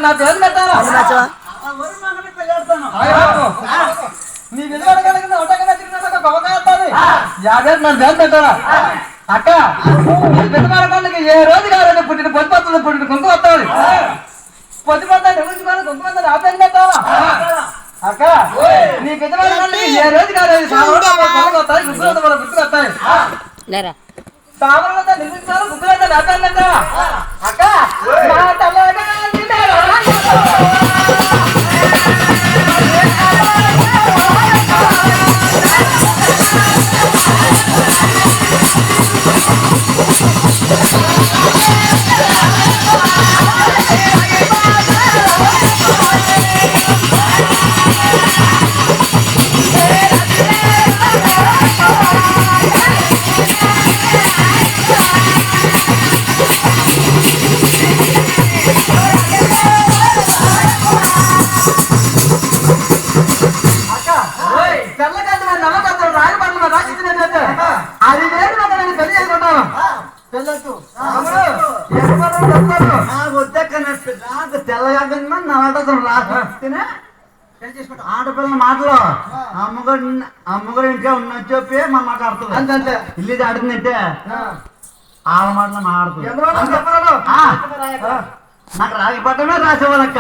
నా పేరు పెట్టాను నీ విలువడగలిగిన ఒకటగా తిరిగిన గొప్పగా యాభై నా పేరు పెట్టారా అక్క పెద్దవాళ్ళకి ఏ రోజు కాదు పుట్టిన పొద్దుపత్తులు పుట్టిన కుంకు వస్తాడు పొద్దుపత్త నిర్మించుకోవాలి కుంకుమంతా నా పేరు పెట్టావా అక్క నీ పెద్దవాళ్ళకి ఏ రోజు కాదు వస్తాయి గుర్తులు గుర్తుకు వస్తాయి సామరంతా నిర్మించాలి గుర్తులంతా నా పేరు పెట్టావా అక్క ఆడపిల్లల మాటలు అమ్మగారు ఇంట్లో ఉన్న చెప్పి మన మాట్లాడుతుంది అంతే ఇల్లు ఆడుతుందంటే ఆడ మాటలు మాట్లాడుతుంది నాకు రాగిపట్టమే రాసేవాళ్ళక్క